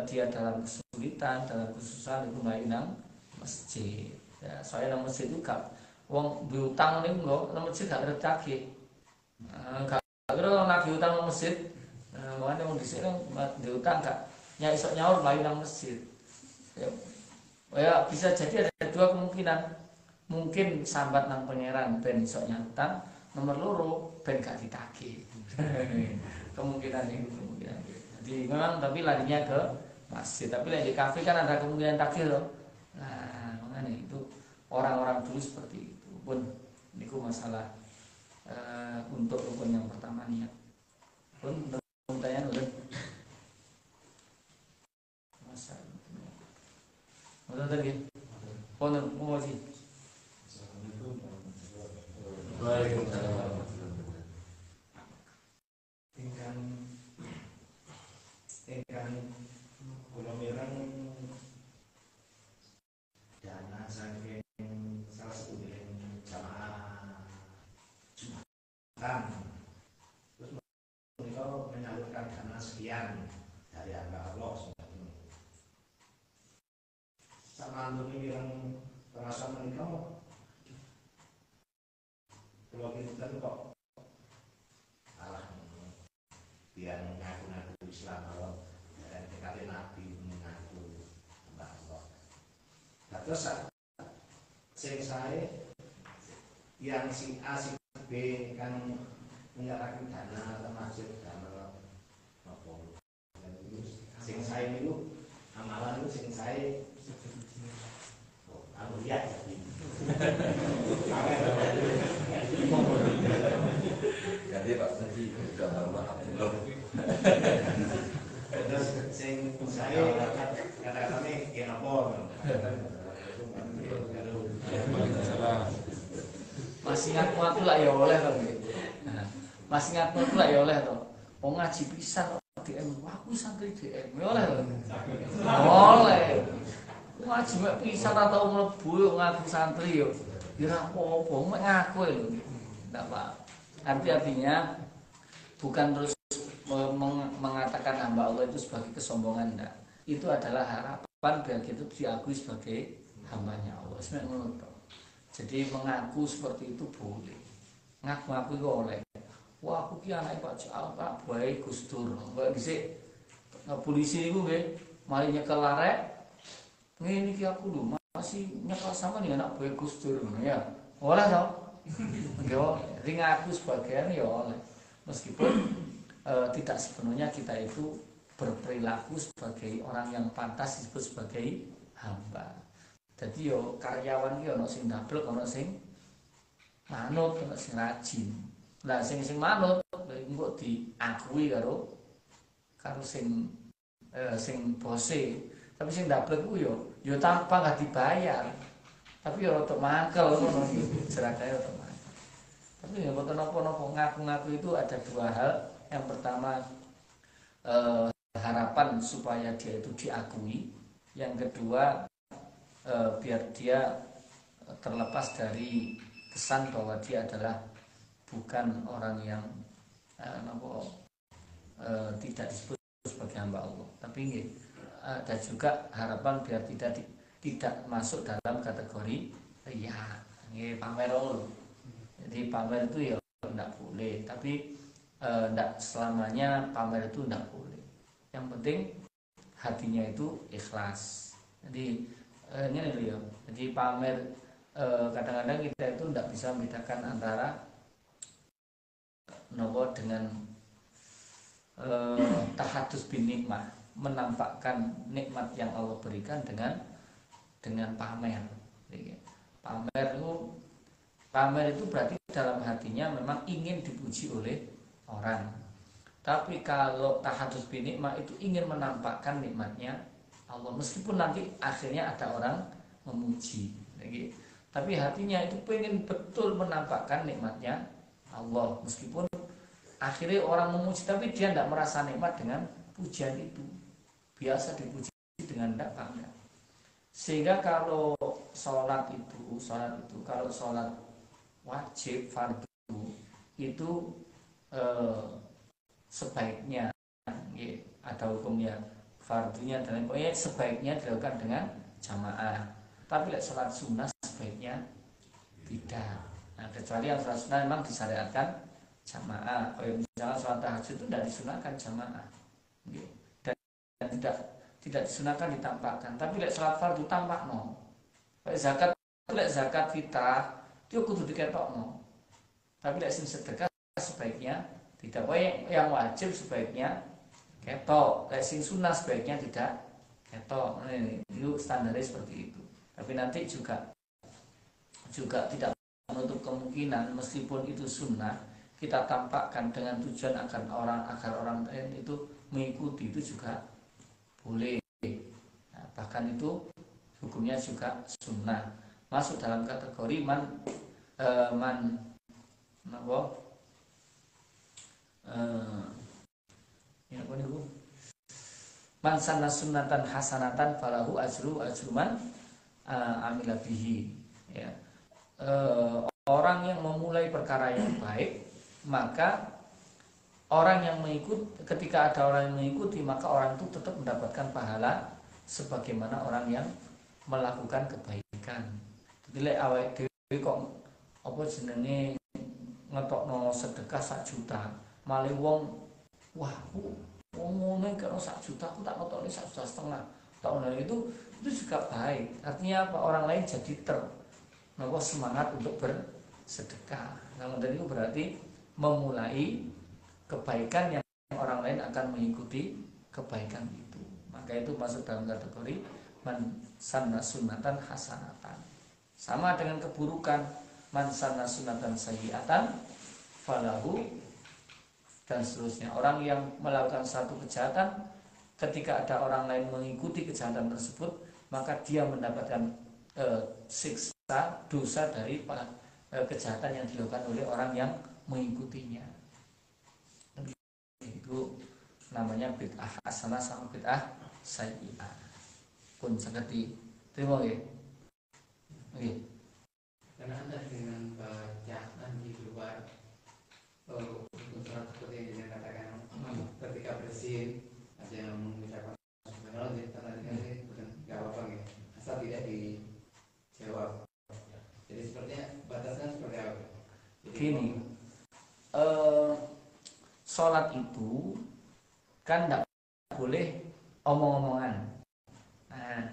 dia dalam kesulitan, dalam kesusahan itu mlayu nang masjid. Ya, soalnya nang masjid itu gak wong diutang niku kok nang masjid gak retake. Gak kira nagih utang nang masjid. Makanya wong dhisik nang diutang gak iso nyaur mlayu nang masjid. Ya bisa jadi ada dua kemungkinan. Mungkin sambat nang pangeran ben iso nyutang, nomor loro ben gak ditagih. Kemungkinan itu kemungkinan. Jadi memang tapi larinya ke masjid. Tapi di kafe kan ada kemungkinan tagih loh. Nah, makanya itu orang-orang dulu seperti itu. Pun niku masalah untuk rukun yang pertama niat. Pun pertanyaan udah masalah. Udah tadi. Pun mau sih. Tingkan kula mireng dana saking salah setunggiling jamaah Jumatan. Terus mereka menyalurkan dana sekian dari angka Allah sebagainya. Sama antuni mireng terasa menika kula kinten kok alah biar ngaku-ngaku Islam Allah dan dekati Nabi mengaku Mbah Allah. Nah, terus sing sae yang si A si B kan menyerahkan dana ke masjid dana apa sing sae niku amalan itu sing sae aku lihat jadi jadi Pak tadi sudah maaf belum. Terus sing saya kata-katanya kenapa? Masih ngaku-ngaku lah ya oleh kan. masih ngaku itu lah ya oleh to. Wong ngaji pisan DM, wah aku santri DM ya oleh. Oleh. Ngaji mek pisan ora tau mlebu ngaku santri yo. Ya apa-apa mek ngaku lho. Enggak apa. Artinya bukan terus mengatakan hamba Allah itu sebagai kesombongan, enggak. Itu adalah harapan biar kita diakui sebagai hambanya Allah. Sebenarnya jadi mengaku seperti itu boleh. Ngaku-ngaku itu oleh. Wah aku ki anake Pak Jal, Pak bae Gus Dur. Kok dhisik polisi niku nggih mari nyekel arek. Ngene iki aku lho masih nyekel sama nih anak bae Gus Dur ngono ya. Oleh to? Yo ring aku sebagian ya oleh. Meskipun tidak sepenuhnya kita itu berperilaku sebagai orang yang pantas disebut sebagai hamba. Jadi yo karyawan ki ono sing ndablek, ono sing manut, ono sing rajin. Lah sing manut engko diakui karo sing bose. Tapi sing ndablek ku yo tanpa enggak dibayar. Tapi yo rada mangkel ngono iki, jerakae rada mangkel. Tapi ya mboten napa-napa ngaku-ngaku itu ada dua hal. Yang pertama harapan supaya dia itu diakui. Yang kedua biar dia terlepas dari kesan bahwa dia adalah bukan orang yang tidak disebut sebagai hamba Allah. Tapi ada juga harapan biar tidak masuk dalam kategori riya, pamer Allah. Jadi pamer itu ya tidak boleh, tapi tidak selamanya pamer itu tidak boleh. Yang penting hatinya itu ikhlas. Jadi ini ya. Jadi pamer kadang-kadang kita itu tidak bisa membedakan antara nopo dengan tahadus bin nikmah, menampakkan nikmat yang Allah berikan dengan pamer. Jadi, pamer itu berarti dalam hatinya memang ingin dipuji oleh orang. Tapi kalau tahadus bin nikmah itu ingin menampakkan nikmatnya Allah, meskipun nanti akhirnya ada orang memuji. Jadi, tapi hatinya itu pengen betul menampakkan nikmatnya Allah, meskipun akhirnya orang memuji tapi dia tidak merasa nikmat dengan pujian itu, biasa dipuji dengan tidak pamer. Sehingga kalau sholat itu kalau sholat wajib fardu itu sebaiknya ada hukumnya, fardunya dan pokoknya sebaiknya dilakukan dengan jamaah. Tapi sholat sunnah sebaiknya tidak. Nah, kecuali yang sholat sunnah memang disyariatkan jamaah. Kalau misalnya sholat tahajud itu tidak disunahkan jamaah, dan tidak disunahkan ditampakkan. Tapi sholat fardu tampak no. Zakat fitrah itu kudu diketokno. Tapi sing sedekah sebaiknya tidak. Yang wajib sebaiknya ketok, sing sunnah sebaiknya tidak ketok. Itu standarnya seperti itu. Tapi nanti juga tidak menutup kemungkinan meskipun itu sunnah kita tampakkan dengan tujuan agar orang lain itu mengikuti, itu juga boleh. Nah, bahkan itu hukumnya juga sunnah, masuk dalam kategori man sanna sunnatan hasanatan falahu ajru man amila bihi. Ya. Orang yang memulai perkara yang baik, maka orang yang ketika ada orang yang mengikuti, maka orang itu tetap mendapatkan pahala sebagaimana orang yang melakukan kebaikan. Jadi lek awake dhewe kok apa jenenge ngetokno sedekah 1 juta, malah wong wah wong ngene karo 1 juta aku tak ngetokne 1,5 juta. Tahun itu juga baik. Artinya apa? Orang lain jadi semangat untuk bersedekah. Nah, dan itu berarti memulai kebaikan yang orang lain akan mengikuti kebaikan itu. Maka itu masuk dalam kategori man sanna sunnatan hasanatan. Sama dengan keburukan, man sanna sunnatan sayyi'atan falahu, dan seterusnya. Orang yang melakukan satu kejahatan, ketika ada orang lain mengikuti kejahatan tersebut, maka dia mendapatkan siksa, dosa dari kejahatan yang dilakukan oleh orang yang mengikutinya. Itu namanya bid'ah hasanah sama bid'ah sayyi'ah. Pun seperti terima nggih. Nggih. Karena Anda dengan bacaan di luar surat seperti yang dikatakan ketika bersin ada yang mengucapkan subhanallah karena dikasih bukan nggak apa-apa gitu asal tidak dijawab. Jadi sepertinya batasnya seperti apa? Jadi, gini, sholat itu kan tidak boleh omong-omongan. Nah,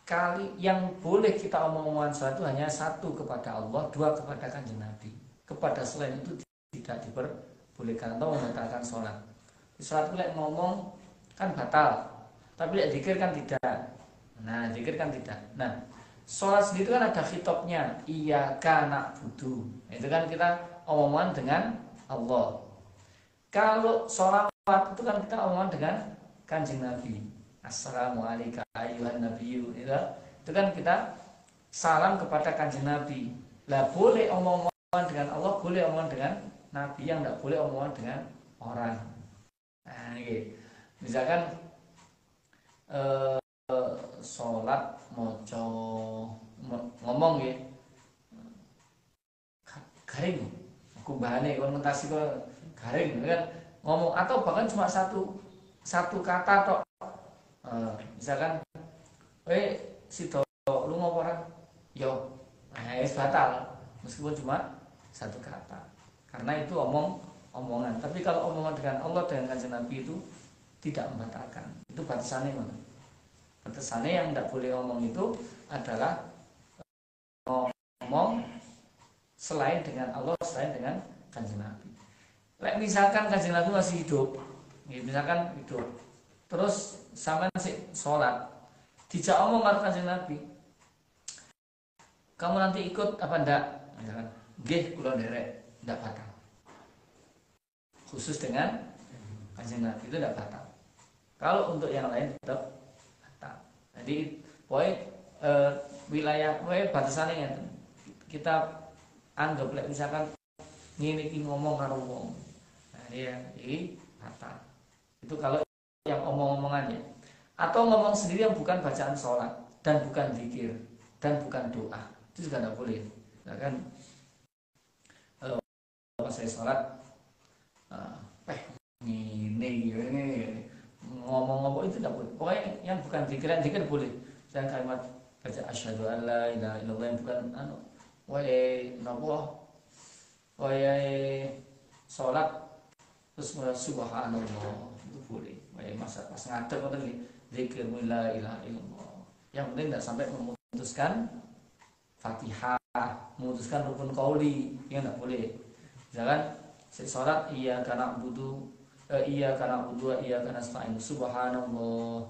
kali yang boleh kita omong-omongan sholat itu hanya satu kepada Allah, dua kepada kanjeng Nabi. Kepada selain itu tidak diperbolehkan atau membatalkan sholat. Di sholat itu ngomong kan batal, tapi lek zikir kan tidak. Nah, zikir kan tidak. Nah, sholat sendiri kan ada khitabnya, iyyaka na'budu. Itu kan kita omongan dengan Allah. Kalau sholawat itu kan kita omongan dengan kanjeng Nabi. Assalamualaikum ayyuhan nabiyyu. Itu kan kita salam kepada kanjeng Nabi. Lah boleh omongan dengan Allah, boleh omongan dengan Nabi, yang tidak boleh omongan dengan orang. Nah, ini misalkan sholat moco ngomong ya garing kumbahane konotasi kok garing kan ngomong, atau bahkan cuma satu kata tok. Misalkan sido lu ngopo ora yo batal meskipun cuma satu kata, karena itu omongan. Tapi kalau omongan dengan Allah dengan kanjeng Nabi itu tidak membatalkan. Itu batasannya mana? Batasannya yang tidak boleh ngomong itu adalah ngomong selain dengan Allah, selain dengan kanjeng Nabi. Misalkan kanjeng Nabi masih hidup, misalkan hidup, terus sampean sik sholat, dijak omong karo kanjeng Nabi, kamu nanti ikut apa ndak? Misalkan, nggih kula nderek, ndak batal. Khusus dengan kanjeng Nabi itu ndak batal. Kalau untuk yang lain tetap batal. Jadi poin wilayah batasannya kita anggap misalkan ngene iki ngomong karo wong. Nah, ya iki batal. Itu kalau yang omong-omongan ya. Atau ngomong sendiri yang bukan bacaan sholat dan bukan zikir dan bukan doa. Itu juga tidak boleh. Nah, kan pas saya sholat ini ngomong-ngomong itu tidak boleh. Pokoknya yang bukan zikir boleh. Dan kalimat baca asyhadu an la ilaha illallah yang bukan sholat terus subhanallah itu boleh. Masa pas ngadeg ngoten iki zikir la ilaha illallah. Yang penting tidak sampai memutuskan Fatihah, memutuskan rukun qauli, yang tidak boleh. Misalkan sholat iyyaka na'budu wa iyyaka nasta'in subhanallah.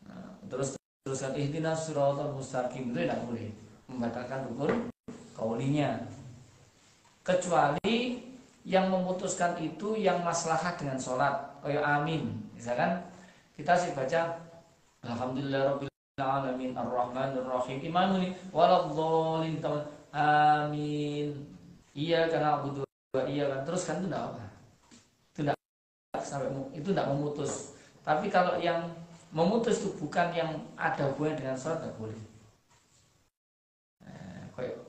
Nah, teruskan ihdinas siratal mustaqim, itu tidak boleh membatalkan rukun qaulinya. Kecuali yang memutuskan itu yang maslahat dengan sholat, kayak amin. Misalkan kita sih baca alhamdulillahirabbil alamin arrahmanir rahim imamuni waladhdallin amin iyyaka na'budu wa iyyaka, terus kan itu enggak apa. Itu enggak sampai itu enggak memutus. Tapi kalau yang memutus itu bukan yang ada hubungannya dengan sholat, enggak boleh. Kayak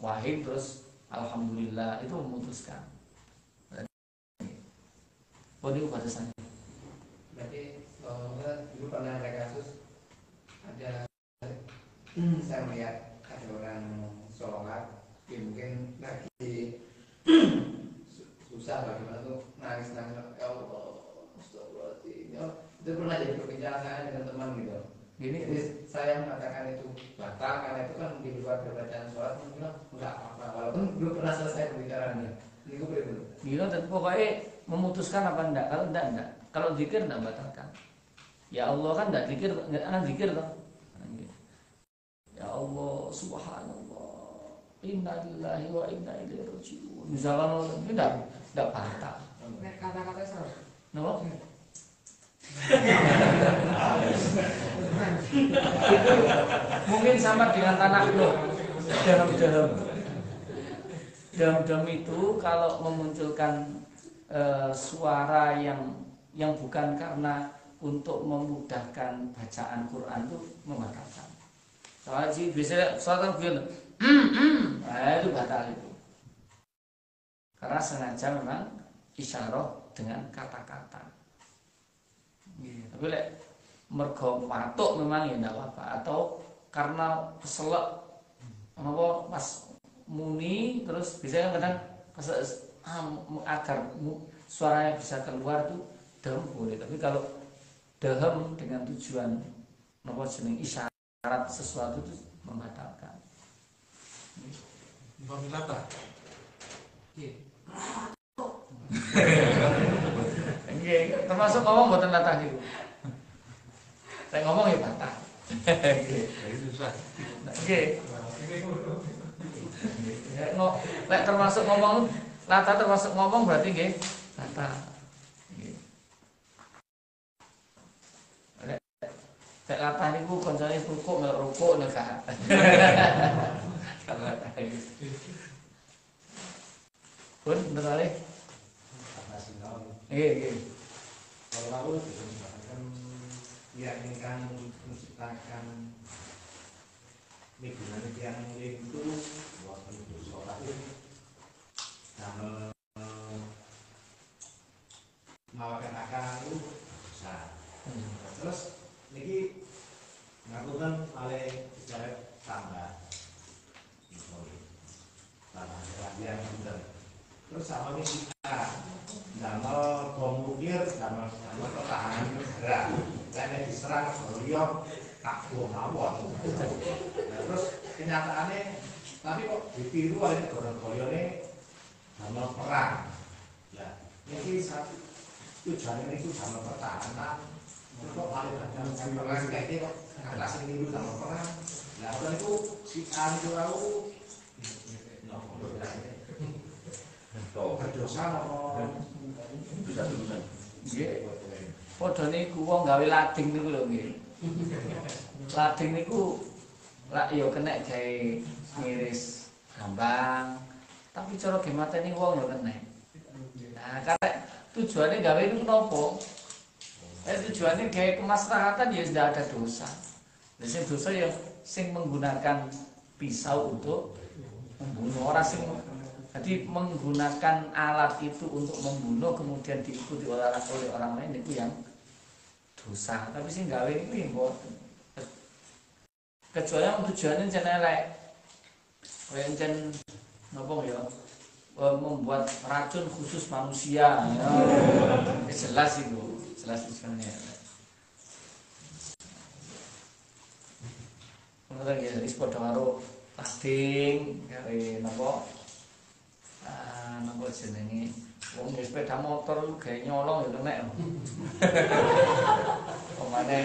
wahid terus alhamdulillah, itu memutuskan. Itu batasannya. Berarti dulu pernah ada kasus, ada saya melihat ada orang sholat, mungkin lagi susah bagaimana tuh nangis ya Allah, astagfirullahaladzim. Itu pernah jadi perbincangan saya dengan teman gitu. Jadi saya mengatakan itu batal karena itu kan di luar bacaan sholat, bilang enggak apa-apa walaupun belum pernah selesai pembicaraannya. Ini gue belum. Gitu, pokoknya memutuskan apa enggak. Kalau enggak. Kalau zikir enggak batalkan. Ya Allah kan enggak zikir, enggak zikir toh. Ya Allah subhanallah, inna lillahi wa inna ilaihi raji'un. Misalkan ini enggak batal. Kata-kata salah. Napa? Mungkin sama dengan tanah Nuh. Dalam itu kalau memunculkan suara yang bukan karena untuk memudahkan bacaan Quran itu membatalkan. Soalnya sih biasanya sholat kan itu batal itu. Karena sengaja memang isyarah dengan kata-kata. Tapi lek mergo matuk memang ya enggak apa-apa, atau karena keselak apa pas muni terus biasanya kadang agar suaranya bisa keluar tuh dahem boleh. Tapi kalau dahem dengan tujuan apa jeneng isyarat sesuatu itu membatalkan. Pamilata. Nggih, termasuk ngomong mboten latah niku. Saya ngomong ya batal. Nggih. Susah. Nggih. Lek termasuk ngomong latah, termasuk ngomong berarti nggih latah. Nggih. Lek latah niku kancane rukuk melok rukuk nek gak. Pun bener kali. Nggih. Kalau lalu misalkan kan menciptakan migunan yang itu waktu itu sholat itu mawakan akan itu besar. Terus niki ngapunten oleh sejarah tambah yang bener. Terus sama ini kita damel bom nuklir, damel pertahanan negara. Karena diserang beliau tak mawon. Terus kenyataannya, tapi kok ditiru oleh negara-negara ini damel perang. Ya, ini satu tujuannya itu damel pertahanan. Kok paling ada perang kayak ini kok ngatasin ini damel perang. Nah, kalau itu si itu tahu. Berdosa apa? Bisa tulisan. Nggih. Padha niku wong gawe lading niku lho nggih. Lading niku lak ya kena gawe ngiris gambang. Tapi cara ge mateni wong lho kena. Nah, karek tujuannya gawe niku napa? Tujuannya gawe kemaslahatan ya tidak ada dosa. Sing dosa ya sing menggunakan pisau untuk membunuh orang sing. Jadi menggunakan alat itu untuk membunuh kemudian diikuti oleh orang lain itu yang dosa. Tapi sing gawe itu yang boten. Kecuali yang tujuannya jan elek. Kaya jan napa ya? Membuat racun khusus manusia. Ya. Jelas itu, jelas tujuannya. Ngoten ya, wis padha karo lading gawe napa? Napa jenenge wong sepeda motor lu gawe nyolong ya kena. Pemane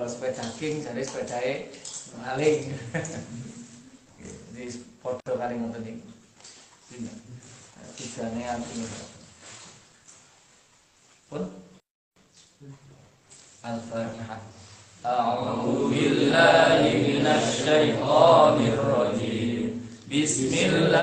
sepeda king jare sepedae maling. Jadi padha kali ngoten iki. Tujuane artine. Pun Al-Fatihah. A'udzu billahi minasy syaithanir rajim. Bismillah.